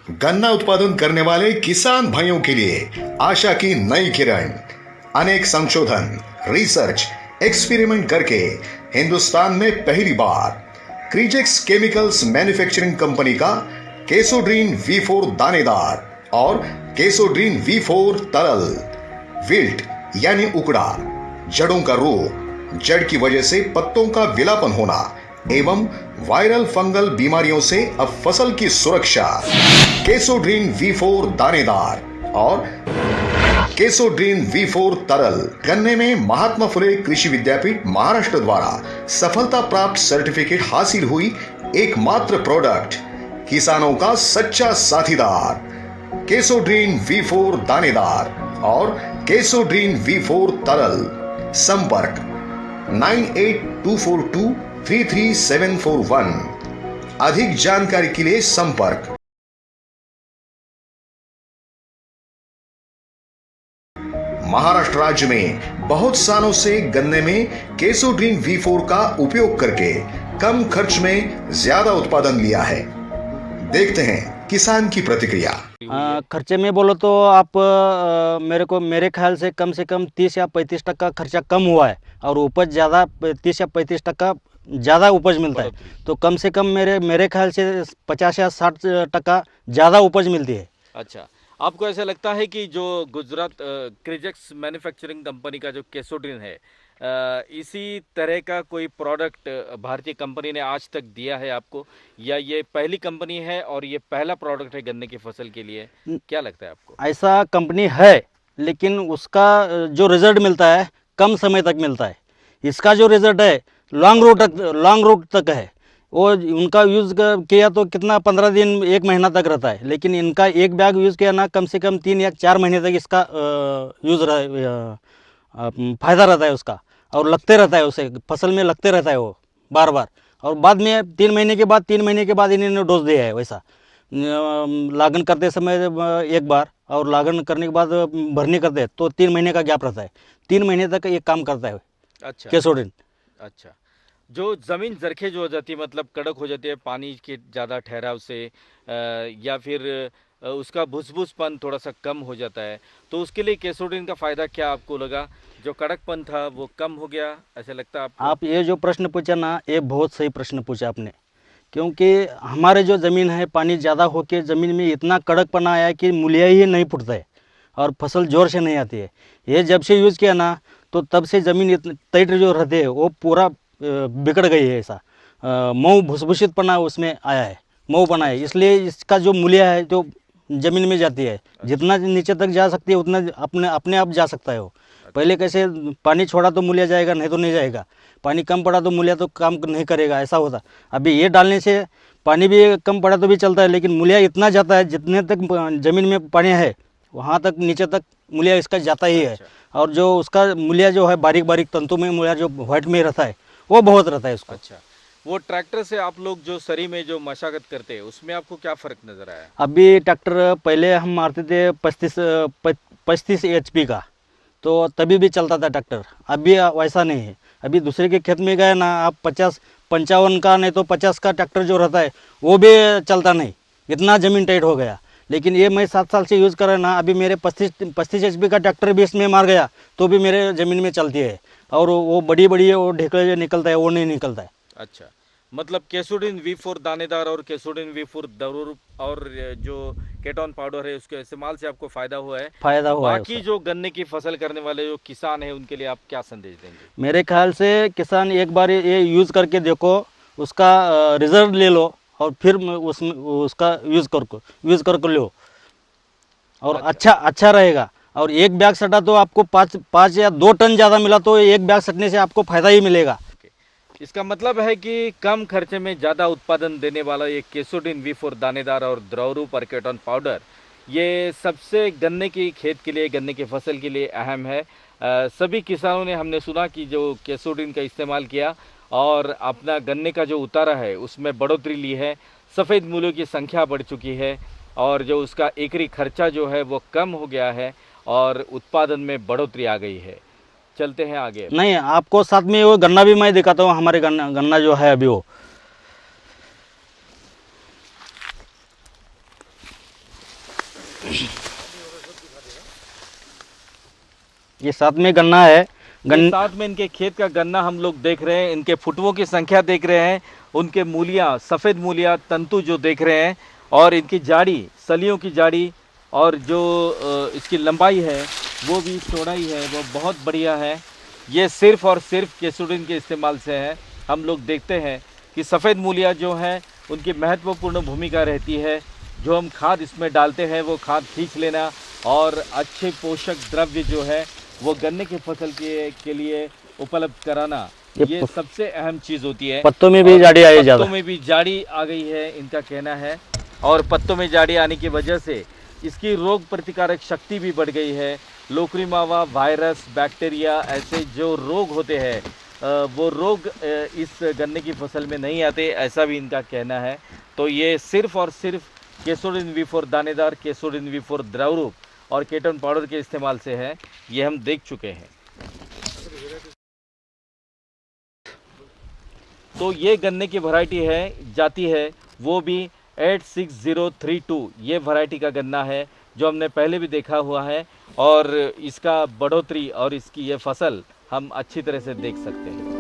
गन्ना उत्पादन करने वाले किसान भाइयों के लिए आशा की नई किरण। अनेक संशोधन, रिसर्च, एक्सपेरिमेंट करके हिंदुस्तान में पहली बार क्रीजेक्स केमिकल्स मैन्युफैक्चरिंग कंपनी का केसोड्रीन V4 दानेदार और केसोड्रीन V4 तरल, विल्ट यानी उकड़ा, जड़ों का रोग, जड़ की वजह से पत्तों का विलापन होना एवं वायरल फंगल बीमारियों से अब फसल की सुरक्षा। केसोड्रीन V4 दानेदार और केसोड्रीन V4 तरल, गन्ने में महात्मा फुले कृषि विद्यापीठ महाराष्ट्र द्वारा सफलता प्राप्त सर्टिफिकेट हासिल हुई एकमात्र प्रोडक्ट, किसानों का सच्चा साथीदार। केसोड्रीन V4 दानेदार और केसोड्रीन V4 तरल। संपर्क 9824233741। अधिक जानकारी के लिए संपर्क। महाराष्ट्र राज्य में बहुत सालों से गन्ने में केसोड्रीन V4 का उपयोग करके कम खर्च में ज्यादा उत्पादन लिया है। देखते हैं किसान की प्रतिक्रिया। खर्चे में बोलो तो आप मेरे ख्याल से कम 30 या 35% खर्चा कम हुआ है और उपज ज़्यादा 30 या 35% ज़्यादा उपज मिलता है। तो कम से कम मेरे ख्याल से 50 या 60% ज़्यादा उपज मिलती है। अच्छा, आपको ऐसा लगता है कि जो गुजरात क्रीजेक्स मैन्युफैक्चरिंग कंपनी का जो केसोड्रीन है, इसी तरह का कोई प्रोडक्ट भारतीय कंपनी ने आज तक दिया है आपको, या ये पहली कंपनी है और ये पहला प्रोडक्ट है गन्ने की फसल के लिए? क्या लगता है आपको? ऐसा कंपनी है, लेकिन उसका जो रिजल्ट मिलता है कम समय तक मिलता है। इसका जो रिजल्ट है लॉन्ग रूट तक है। वो उनका यूज़ किया तो कितना 15 दिन 1 महीना तक रहता है, लेकिन इनका एक बैग यूज़ किया ना कम से कम 3 या 4 महीने तक इसका फ़ायदा रहता है उसका, और लगते रहता है उसे, फसल में लगते रहता है वो बार बार। और बाद में 3 महीने के बाद इन्होंने डोज दिया है। वैसा लागन करते समय एक बार, और लागन करने के बाद भरनी करते हैं तो 3 महीने का गैप रहता है। 3 महीने तक ये काम करता है। अच्छा, केसोड्रीन। अच्छा। जो ज़मीन जरखेज हो जाती है, मतलब कड़क हो जाती है पानी के ज़्यादा ठहराव से, या फिर उसका भुसभुसपन थोड़ा सा कम हो जाता है, तो उसके लिए केसोड्रीन का फ़ायदा क्या आपको लगा? जो कड़कपन था वो कम हो गया, ऐसा लगता है आपको? आप ये जो प्रश्न पूछा ना, ये बहुत सही प्रश्न पूछा आपने, क्योंकि हमारे जो ज़मीन है पानी ज़्यादा होकर ज़मीन में इतना कड़कपना आया कि मूलिया ही नहीं फूटता है और फसल ज़ोर से नहीं आती है। ये जब से यूज़ किया ना, तो तब से ज़मीन इतनी टाइट जो रहती है वो पूरा बिगड़ गई है। ऐसा मऊ भुसभुसितपना उसमें आया है, मऊ बना है। इसलिए इसका जो मूल्य है जो ज़मीन में जाती है, जितना नीचे तक जा सकती है उतना अपने आप जा सकता है वो। पहले कैसे पानी छोड़ा तो मूल्य जाएगा, नहीं तो नहीं जाएगा। पानी कम पड़ा तो मूल्य तो काम नहीं करेगा, ऐसा होता। अभी ये डालने से पानी भी कम पड़ा तो भी चलता है, लेकिन मूल्य इतना जाता है जितने तक ज़मीन में पानी है वहाँ तक नीचे तक मूल्य इसका जाता ही है। और जो उसका मूल्य जो है बारीक बारीक तंतु में मूल्य जो व्हाइट में रहता है वो बहुत रहता है उसका। अच्छा, वो ट्रैक्टर से आप लोग जो सरी में जो मशागत करते हैं उसमें आपको क्या फ़र्क नज़र आया? अभी ट्रैक्टर पहले हम मारते थे 35 HP का, तो तभी भी चलता था ट्रैक्टर। अभी वैसा नहीं है। अभी दूसरे के खेत में गए ना आप 50-55 का, नहीं तो 50 का ट्रैक्टर जो रहता है वो भी चलता नहीं, इतना ज़मीन टाइट हो गया। लेकिन ये मैं 7 साल से यूज़ कर रहा ना, अभी मेरे 35 HP का ट्रैक्टर भी इसमें मार गया तो भी मेरे ज़मीन में चलती है। और वो बड़ी वो ढेकड़े जो निकलता है वो नहीं निकलता है। अच्छा, मतलब केसोड्रीन V4 दानेदार और केसोड्रीन V4 दरूर और जो केटोन पाउडर है उसके इस्तेमाल से आपको फ़ायदा हुआ है। फ़ायदा हुआ है बाकी उसका। जो गन्ने की फसल करने वाले जो किसान हैं उनके लिए आप क्या संदेश देंगे? मेरे ख्याल से किसान एक बार ये यूज़ करके देखो, उसका रिजल्ट ले लो और फिर उसका यूज़ कर लो, और अच्छा रहेगा। और एक बैग सटा तो आपको 5 या 2 टन ज़्यादा मिला तो एक बैग सटने से आपको फ़ायदा ही मिलेगा। इसका मतलब है कि कम खर्चे में ज़्यादा उत्पादन देने वाला ये केसोड्रीन V4 दानेदार और द्रवरूप और केटोन पाउडर, ये सबसे गन्ने की खेत के लिए, गन्ने की फसल के लिए अहम है। सभी किसानों ने, हमने सुना कि जो केसोड्रीन का इस्तेमाल किया और अपना गन्ने का जो उतारा है उसमें बढ़ोतरी ली है, सफ़ेद मूलों की संख्या बढ़ चुकी है और जो उसका एकरी खर्चा जो है वो कम हो गया है और उत्पादन में बढ़ोतरी आ गई है। चलते हैं आगे। नहीं, आपको साथ में वो गन्ना भी मैं दिखाता हूँ। हमारे गन्ना जो है अभी वो ये साथ में गन्ना है। ये साथ में इनके खेत का गन्ना हम लोग देख रहे हैं, इनके फुटवों की संख्या देख रहे हैं, उनके मूलियाँ, सफ़ेद मूलियाँ, तंतु जो देख रहे हैं, और इनकी जाड़ी, सलियों की जाड़ी, और जो इसकी लंबाई है वो भी, चौड़ाई है वो बहुत बढ़िया है। ये सिर्फ़ और सिर्फ केसुडिन के इस्तेमाल से है। हम लोग देखते हैं कि सफ़ेद मूलियाँ जो हैं उनकी महत्वपूर्ण भूमिका रहती है। जो हम खाद इसमें डालते हैं वो खाद खींच लेना और अच्छे पोषक द्रव्य जो है वो गन्ने की फसल के लिए उपलब्ध कराना, ये सबसे अहम चीज़ होती है। पत्तों में भी जाड़ी आई ज़्यादा, पत्तों में भी जाड़ी आ गई है इनका कहना है, और पत्तों में जाड़ी आने की वजह से इसकी रोग प्रतिकारक शक्ति भी बढ़ गई है। लोकरी मावा, वायरस, बैक्टीरिया, ऐसे जो रोग होते हैं वो रोग इस गन्ने की फसल में नहीं आते, ऐसा भी इनका कहना है। तो ये सिर्फ़ और सिर्फ केसोडिन V4 दानेदार, केसोडिन V4 द्रव रूप और केटोन पाउडर के इस्तेमाल से है, ये हम देख चुके हैं। तो ये गन्ने की वैरायटी है, जाती है वो भी 86032, ये वैरायटी का गन्ना है जो हमने पहले भी देखा हुआ है, और इसका बढ़ोतरी और इसकी ये फसल हम अच्छी तरह से देख सकते हैं।